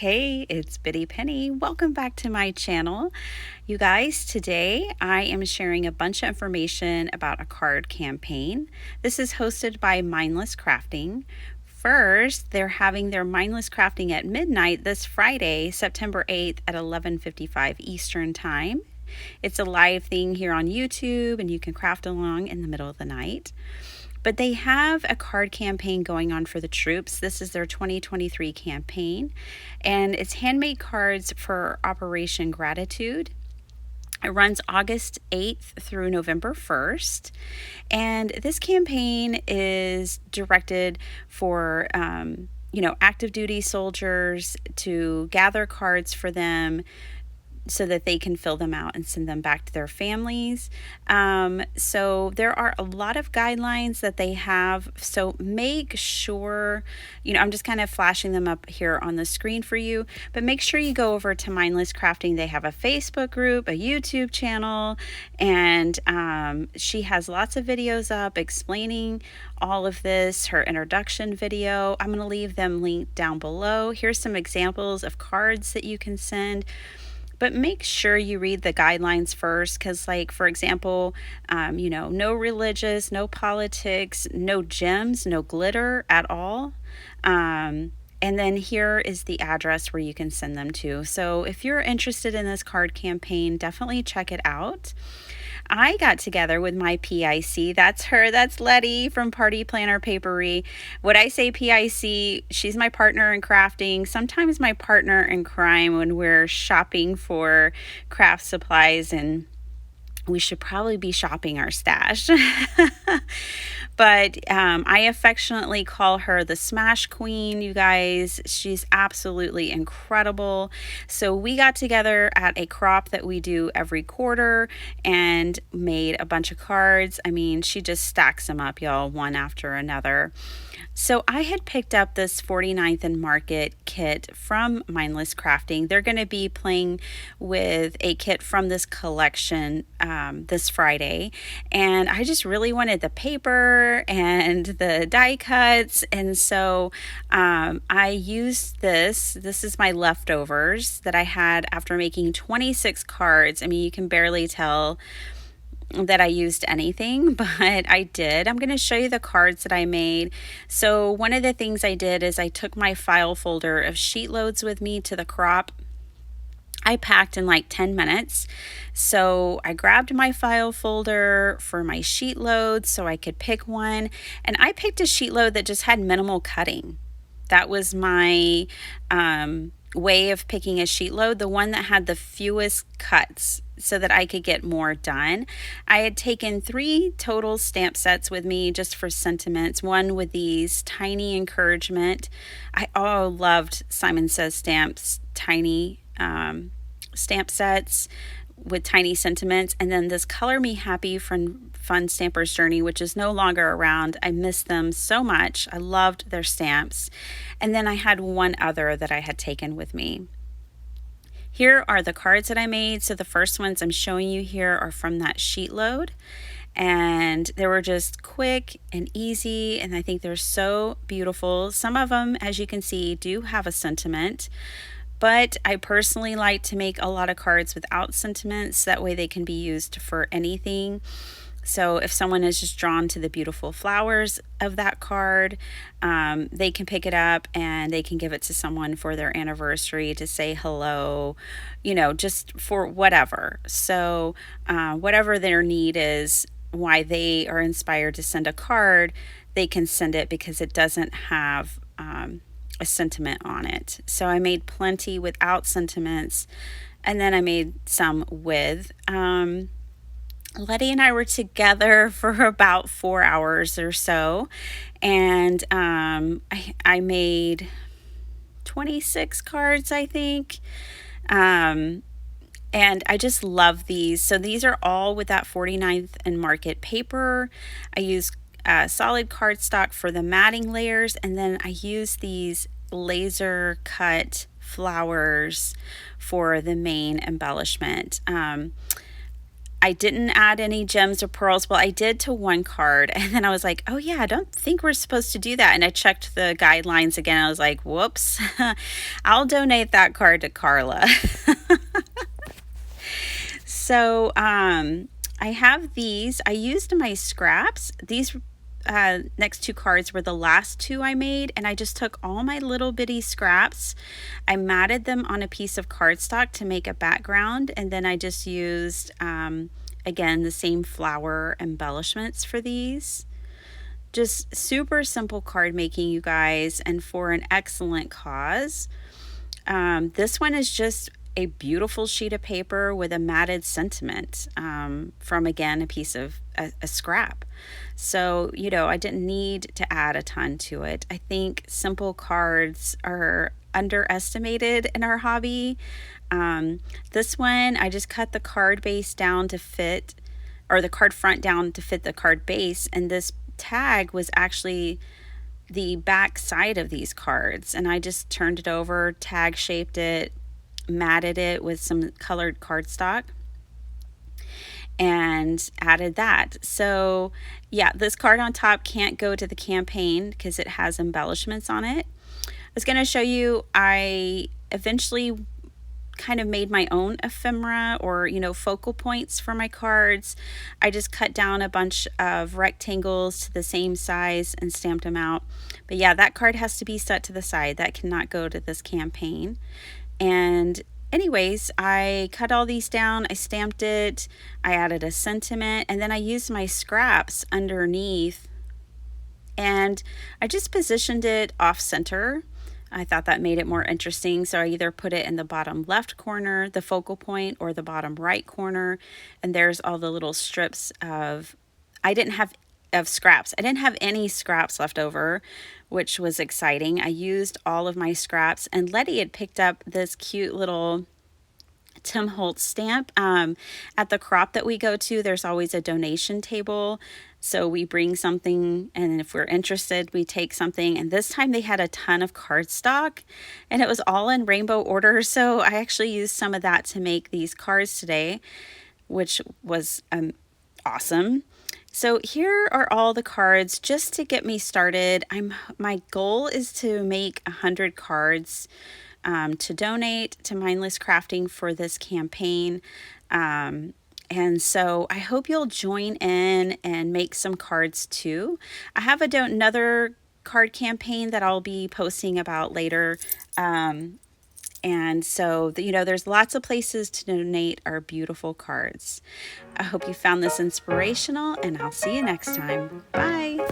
Hey, it's Biddy Penny. Welcome back to my channel. You guys, today I am sharing a bunch of information about a card campaign. This is hosted by Mindless Crafting. First, they're having their Mindless Crafting at midnight this Friday, September 8th at 11:55 Eastern Time. It's a live thing here on YouTube, and you can craft along in the middle of the night. But they have a card campaign going on for the troops. This is their 2023 campaign, and it's handmade cards for Operation Gratitude. It runs August 8th through November 1st. And this campaign is directed for, active duty soldiers, to gather cards for them so that they can fill them out and send them back to their families. So there are a lot of guidelines that they have. So make sure, I'm just kind of flashing them up here on the screen for you, but make sure you go over to Mindless Crafting. They have a Facebook group, a YouTube channel, and she has lots of videos up explaining all of this, her introduction video. I'm going to leave them linked down below. Here's some examples of cards that you can send. But make sure you read the guidelines first, because, like, for example, no religious, no politics, no gems, no glitter at all. And then here is the address where you can send them to. So if you're interested in this card campaign, definitely check it out. I got together with my PIC. That's her. That's Letty from Party Planner Papery. When I say PIC, she's my partner in crafting, sometimes my partner in crime when we're shopping for craft supplies, and we should probably be shopping our stash. But I affectionately call her the Smash Queen, you guys. She's absolutely incredible. So we got together at a crop that we do every quarter and made a bunch of cards. I mean, she just stacks them up, y'all, one after another. So I had picked up this 49th and Market kit from Mindless Crafting. They're going to be playing with a kit from this collection this Friday. And I just really wanted the paper and the die cuts. And so I used this. This is my leftovers that I had after making 26 cards. I mean, you can barely tell that I used anything, but I did. I'm going to show you the cards that I made. So one of the things I did is I took my file folder of sheet loads with me to the crop. I packed in like 10 minutes. So I grabbed my file folder for my sheet loads so I could pick one. And I picked a sheet load that just had minimal cutting. That was my way of picking a sheet load, the one that had the fewest cuts, so that I could get more done. I had taken 3 total stamp sets with me just for sentiments. One with these tiny encouragement. I loved Simon Says Stamps tiny stamp sets with tiny sentiments, and then this Color Me Happy from Fun Stamper's Journey, which is no longer around. I miss them so much. I loved their stamps. And then I had one other that I had taken with me. Here are the cards that I made. So the first ones I'm showing you here are from that sheet load, and they were just quick and easy, and I think they're so beautiful. Some of them, as you can see, do have a sentiment, but I personally like to make a lot of cards without sentiments. That way they can be used for anything. So if someone is just drawn to the beautiful flowers of that card, they can pick it up and they can give it to someone for their anniversary to say hello, just for whatever. So whatever their need is, why they are inspired to send a card, they can send it because it doesn't have a sentiment on it. So I made plenty without sentiments, and then I made some with. Letty and I were together for about 4 hours or so, and I made 26 cards, I think. And I just love these. So these are all with that 49th and Market paper. I use solid cardstock for the matting layers, and then I use these laser cut flowers for the main embellishment. I didn't add any gems or pearls. Well, I did to one card, and then I was like, oh yeah, I don't think we're supposed to do that. And I checked the guidelines again. I was like, whoops, I'll donate that card to Carla. So I have these. I used my scraps. These next two cards were the last two I made, and I just took all my little bitty scraps. I matted them on a piece of cardstock to make a background, and then I just used, again, the same flower embellishments for these. Just super simple card making, you guys, and for an excellent cause. This one is just a beautiful sheet of paper with a matted sentiment from, again, a piece of a scrap. So, I didn't need to add a ton to it. I think simple cards are underestimated in our hobby. This one, I just cut the card base down to fit, or the card front down to fit the card base, and this tag was actually the back side of these cards, and I just turned it over, tag shaped it, matted it with some colored cardstock, and added that. So yeah, this card on top can't go to the campaign because it has embellishments on it. I was going to show you, I eventually kind of made my own ephemera, or focal points for my cards. I just cut down a bunch of rectangles to the same size and stamped them out. But yeah, that card has to be set to the side. That cannot go to this campaign. And anyways, I cut all these down, I stamped it, I added a sentiment, and then I used my scraps underneath, and I just positioned it off center. I thought that made it more interesting, so I either put it in the bottom left corner, the focal point, or the bottom right corner, and there's all the little strips of, scraps. I didn't have any scraps left over, which was exciting. I used all of my scraps, and Letty had picked up this cute little Tim Holtz stamp. At the crop that we go to, there's always a donation table. So we bring something, and if we're interested, we take something. And this time they had a ton of cardstock, and it was all in rainbow order. So I actually used some of that to make these cards today, which was awesome. So here are all the cards just to get me started. My goal is to make 100 cards to donate to Mindless Crafting for this campaign. And so I hope you'll join in and make some cards too. I have another card campaign that I'll be posting about later. And so, there's lots of places to donate our beautiful cards. I hope you found this inspirational, and I'll see you next time. Bye.